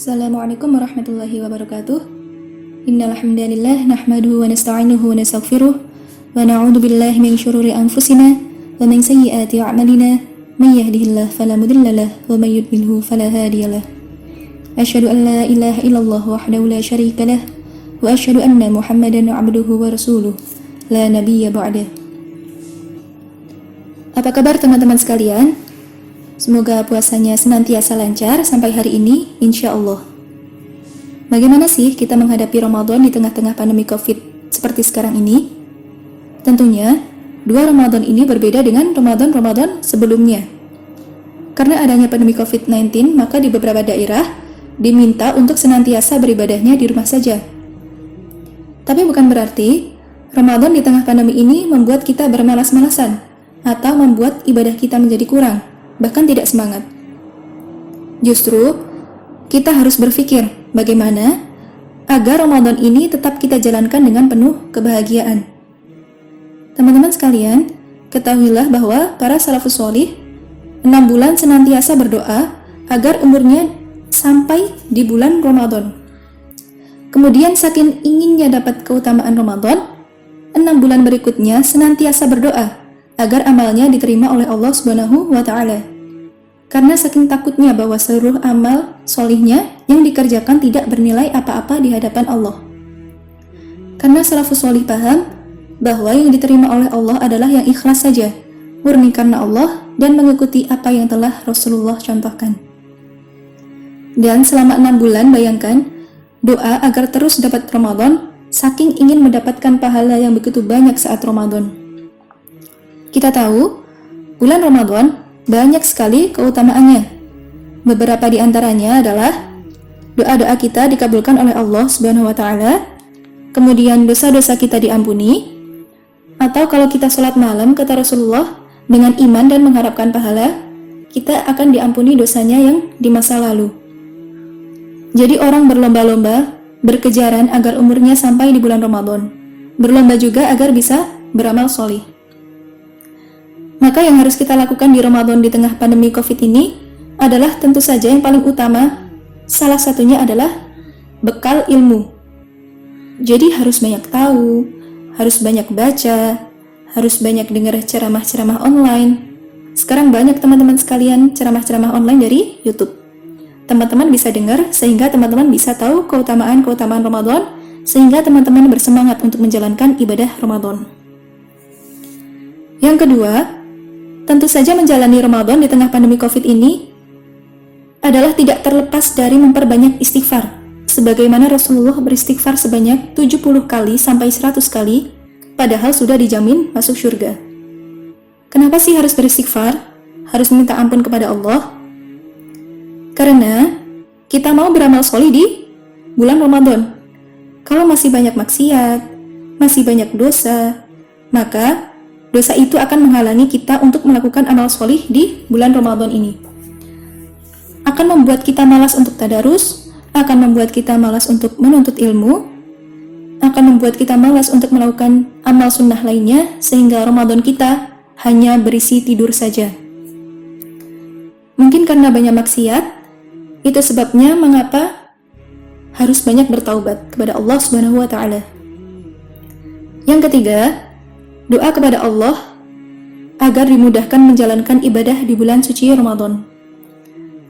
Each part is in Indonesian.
Assalamualaikum warahmatullahi wabarakatuh. Innal hamdalillah nahmaduhu wa nasta'inuhu wa nastaghfiruh wa na'udzu billahi min syururi anfusina wa min sayyiati a'malina. May yahdihillahu fala mudhillalah wa may yudlilhu fala hadiyalah. Asyhadu an la ilaha illallah wahdahu la syarikalah wa asyhadu anna Muhammadan 'abduhu wa rasuluh la nabiyya ba'dah. Apa kabar teman-teman sekalian? Semoga puasanya senantiasa lancar sampai hari ini, insya Allah. Bagaimana sih kita menghadapi Ramadan di tengah-tengah pandemi COVID seperti sekarang ini? Tentunya, 2 Ramadan ini berbeda dengan Ramadan-Ramadan sebelumnya. Karena adanya pandemi COVID-19, maka di beberapa daerah diminta untuk senantiasa beribadahnya di rumah saja. Tapi bukan berarti Ramadan di tengah pandemi ini membuat kita bermalas-malasan atau membuat ibadah kita menjadi kurang, bahkan tidak semangat. Justru, kita harus berpikir bagaimana agar Ramadan ini tetap kita jalankan dengan penuh kebahagiaan. Teman-teman sekalian, ketahuilah bahwa para salafus sholih 6 bulan senantiasa berdoa agar umurnya sampai di bulan Ramadan. Kemudian saking inginnya dapat keutamaan Ramadan, 6 bulan berikutnya senantiasa berdoa agar amalnya diterima oleh Allah Subhanahu wa Ta'ala. Karena saking takutnya bahwa seluruh amal solihnya yang dikerjakan tidak bernilai apa-apa di hadapan Allah. Karena salafus solih paham bahwa yang diterima oleh Allah adalah yang ikhlas saja, murni karena Allah dan mengikuti apa yang telah Rasulullah contohkan. Dan selama 6 bulan bayangkan doa agar terus dapat Ramadan, saking ingin mendapatkan pahala yang begitu banyak saat Ramadan. Kita tahu, bulan Ramadan banyak sekali keutamaannya. Beberapa di antaranya adalah doa-doa kita dikabulkan oleh Allah Subhanahu wa Ta'ala, kemudian dosa-dosa kita diampuni, atau kalau kita sholat malam, kata Rasulullah, dengan iman dan mengharapkan pahala, kita akan diampuni dosanya yang di masa lalu. Jadi orang berlomba-lomba, berkejaran agar umurnya sampai di bulan Ramadan. Berlomba juga agar bisa beramal sholih. Maka yang harus kita lakukan di Ramadan di tengah pandemi COVID ini adalah tentu saja yang paling utama, salah satunya adalah bekal ilmu. Jadi harus banyak tahu, harus banyak baca, harus banyak dengar ceramah-ceramah online. Sekarang banyak teman-teman sekalian ceramah-ceramah online dari YouTube. Teman-teman bisa dengar sehingga teman-teman bisa tahu keutamaan-keutamaan Ramadan, sehingga teman-teman bersemangat untuk menjalankan ibadah Ramadan. Yang kedua, tentu saja menjalani Ramadan di tengah pandemi COVID ini adalah tidak terlepas dari memperbanyak istighfar. Sebagaimana Rasulullah beristighfar sebanyak 70 kali sampai 100 kali, padahal sudah dijamin masuk surga. Kenapa sih harus beristighfar? Harus minta ampun kepada Allah? Karena kita mau beramal sholih di bulan Ramadan. Kalau masih banyak maksiat, masih banyak dosa, maka dosa itu akan menghalangi kita untuk melakukan amal sholih di bulan Ramadan ini. Akan membuat kita malas untuk tadarus, akan membuat kita malas untuk menuntut ilmu, akan membuat kita malas untuk melakukan amal sunnah lainnya, sehingga Ramadan kita hanya berisi tidur saja. Mungkin karena banyak maksiat, itu sebabnya mengapa harus banyak bertaubat kepada Allah Subhanahu wa Ta'ala. Yang ketiga, doa kepada Allah agar dimudahkan menjalankan ibadah di bulan suci Ramadan.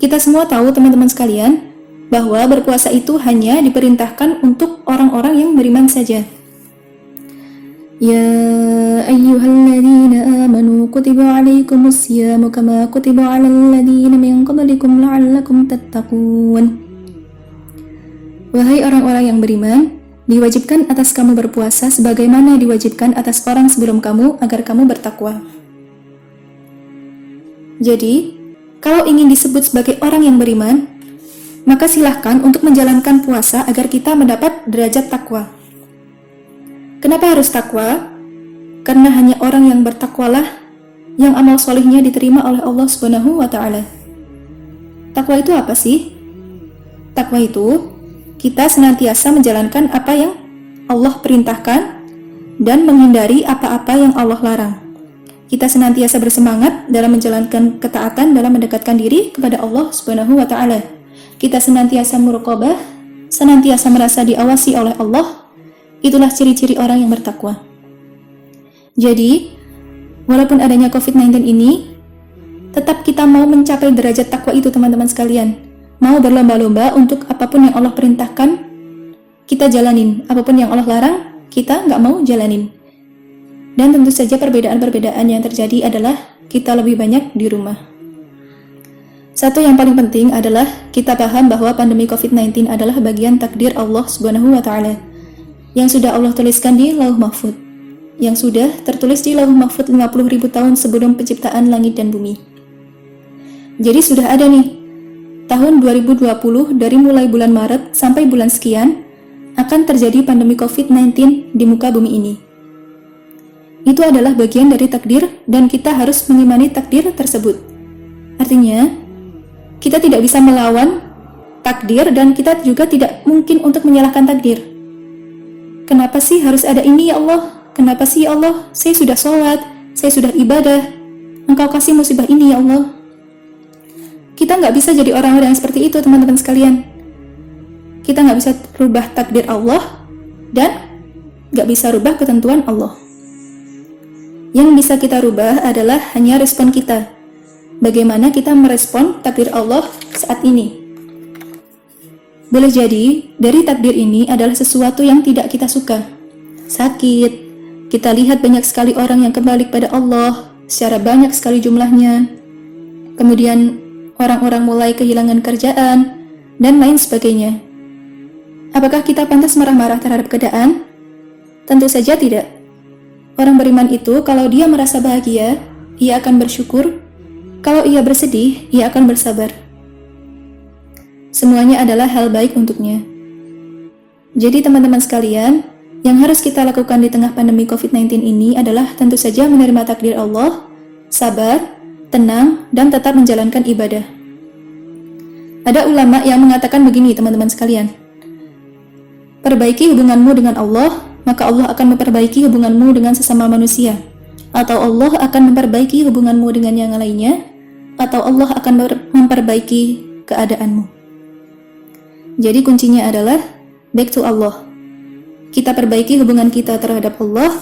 Kita semua tahu teman-teman sekalian bahwa berpuasa itu hanya diperintahkan untuk orang-orang yang beriman saja. Ya ayyuhalladzina amanu kutiba alaikumus siyamu kama kutiba alal ladzina min qablikum la'allakum tattaqun. Wahai orang-orang yang beriman, diwajibkan atas kamu berpuasa sebagaimana diwajibkan atas orang sebelum kamu agar kamu bertakwa. Jadi, kalau ingin disebut sebagai orang yang beriman, maka silahkan untuk menjalankan puasa agar kita mendapat derajat takwa. Kenapa harus takwa? Karena hanya orang yang bertakwalah yang amal solihnya diterima oleh Allah Subhanahu wa Ta'ala. Takwa itu apa sih? Takwa itu kita senantiasa menjalankan apa yang Allah perintahkan dan menghindari apa-apa yang Allah larang. Kita senantiasa bersemangat dalam menjalankan ketaatan dalam mendekatkan diri kepada Allah Subhanahu wa Ta'ala. kita senantiasa muraqabah, senantiasa merasa diawasi oleh Allah. Itulah ciri-ciri orang yang bertakwa. Jadi, walaupun adanya COVID-19 ini, tetap kita mau mencapai derajat takwa itu teman-teman sekalian. Mau berlomba-lomba untuk apapun yang Allah perintahkan, kita jalanin. Apapun yang Allah larang, kita nggak mau jalanin. Dan tentu saja perbedaan-perbedaan yang terjadi adalah kita lebih banyak di rumah. Satu yang paling penting adalah kita paham bahwa pandemi COVID-19 adalah bagian takdir Allah Subhanahu wa Ta'ala yang sudah Allah tuliskan di Lauh Mahfuz, yang sudah tertulis di Lauh Mahfuz 50.000 tahun sebelum penciptaan langit dan bumi. Jadi sudah ada nih, tahun 2020 dari mulai bulan Maret sampai bulan sekian akan terjadi pandemi COVID-19 di muka bumi ini. Itu adalah bagian dari takdir dan kita harus mengimani takdir tersebut. Artinya, kita tidak bisa melawan takdir dan kita juga tidak mungkin untuk menyalahkan takdir. Kenapa sih harus ada ini ya Allah? Kenapa sih ya Allah? Saya sudah sholat, saya sudah ibadah, Engkau kasih musibah ini ya Allah. Kita nggak bisa jadi orang-orang yang seperti itu teman-teman sekalian. Kita nggak bisa rubah takdir Allah dan nggak bisa rubah ketentuan Allah. Yang bisa kita rubah adalah hanya respon kita. Bagaimana kita merespon takdir Allah saat ini. Boleh jadi, dari takdir ini adalah sesuatu yang tidak kita suka. Sakit, kita lihat banyak sekali orang yang kembali kepada Allah, secara banyak sekali jumlahnya. Kemudian, orang-orang mulai kehilangan kerjaan, dan lain sebagainya. Apakah kita pantas marah-marah terhadap keadaan? Tentu saja tidak. Orang beriman itu, kalau dia merasa bahagia, ia akan bersyukur. Kalau ia bersedih, ia akan bersabar. Semuanya adalah hal baik untuknya. Jadi teman-teman sekalian, yang harus kita lakukan di tengah pandemi COVID-19 ini adalah tentu saja menerima takdir Allah, sabar, tenang, dan tetap menjalankan ibadah. Ada ulama yang mengatakan begini teman-teman sekalian. Perbaiki hubunganmu dengan Allah, maka Allah akan memperbaiki hubunganmu dengan sesama manusia. Atau Allah akan memperbaiki hubunganmu dengan yang lainnya, atau Allah akan memperbaiki keadaanmu. Jadi kuncinya adalah back to Allah. Kita perbaiki hubungan kita terhadap Allah,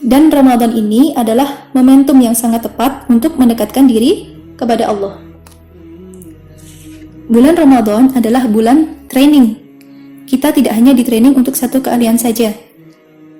dan Ramadan ini adalah momentum yang sangat tepat untuk mendekatkan diri kepada Allah. Bulan Ramadan adalah bulan training. Kita tidak hanya di training untuk satu keahlian saja.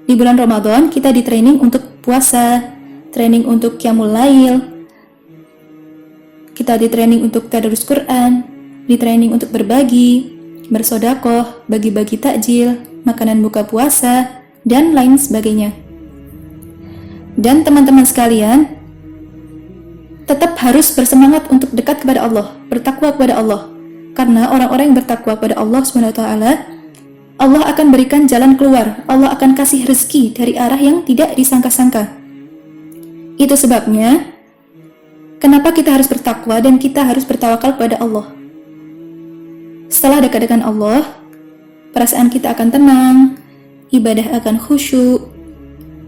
Di bulan Ramadan kita di training untuk puasa, training untuk qiyamul lail, kita di training untuk tadarus Quran, di training untuk berbagi, bersedekah, bagi-bagi takjil, makanan buka puasa, dan lain sebagainya. Dan teman-teman sekalian, tetap harus bersemangat untuk dekat kepada Allah, bertakwa kepada Allah. Karena orang-orang yang bertakwa kepada Allah SWT, Allah akan berikan jalan keluar, Allah akan kasih rezeki dari arah yang tidak disangka-sangka. Itu sebabnya, kenapa kita harus bertakwa dan kita harus bertawakal kepada Allah. Setelah dekat dengan Allah, perasaan kita akan tenang, ibadah akan khusyuk,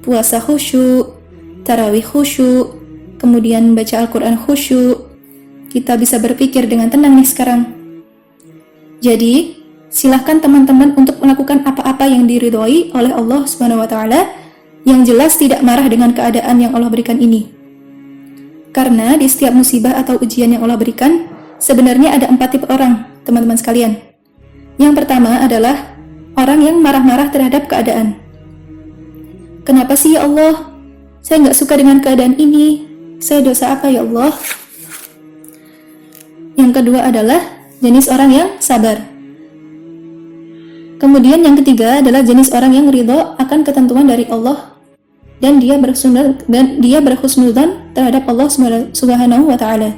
puasa khusyuk, tarawih khusyuk, kemudian baca Al-Quran khusyuk. Kita bisa berpikir dengan tenang nih sekarang. Jadi, silahkan teman-teman untuk melakukan apa-apa yang diridhoi oleh Allah SWT, yang jelas tidak marah dengan keadaan yang Allah berikan ini. Karena di setiap musibah atau ujian yang Allah berikan, sebenarnya ada 4 tipe orang, teman-teman sekalian. Yang pertama adalah orang yang marah-marah terhadap keadaan. Kenapa sih ya Allah? Saya nggak suka dengan keadaan ini. Saya dosa apa ya Allah? Yang kedua adalah jenis orang yang sabar. Kemudian yang ketiga adalah jenis orang yang ridho akan ketentuan dari Allah dan dia berhusnudzan terhadap Allah Subhanahu wa Ta'ala.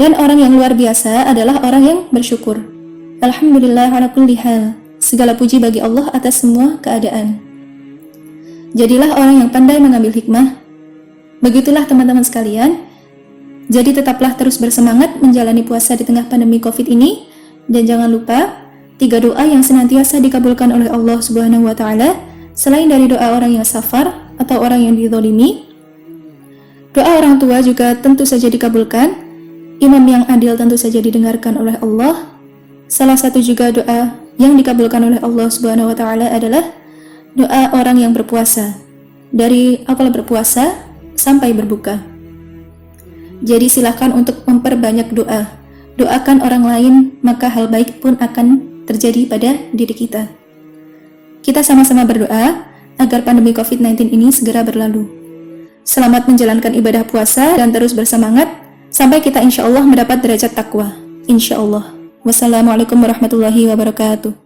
Dan orang yang luar biasa adalah orang yang bersyukur. Alhamdulillah ala kulli hal. Segala puji bagi Allah atas semua keadaan. Jadilah orang yang pandai mengambil hikmah. Begitulah teman-teman sekalian. Jadi tetaplah terus bersemangat menjalani puasa di tengah pandemi Covid ini. Dan jangan lupa 3 doa yang senantiasa dikabulkan oleh Allah Subhanahu wa Ta'ala, selain dari doa orang yang safar atau orang yang dizalimi. Doa orang tua juga tentu saja dikabulkan, Imam yang adil tentu saja didengarkan oleh Allah. Salah satu juga doa yang dikabulkan oleh Allah Subhanahu wa taala adalah doa orang yang berpuasa, dari awal berpuasa sampai berbuka. Jadi silakan untuk memperbanyak doa. Doakan orang lain, maka hal baik pun akan terjadi pada diri kita. Kita sama-sama berdoa agar pandemi COVID-19 ini segera berlalu. Selamat menjalankan ibadah puasa dan terus bersemangat sampai kita insya Allah mendapat derajat takwa. Insya Allah. Wassalamualaikum warahmatullahi wabarakatuh.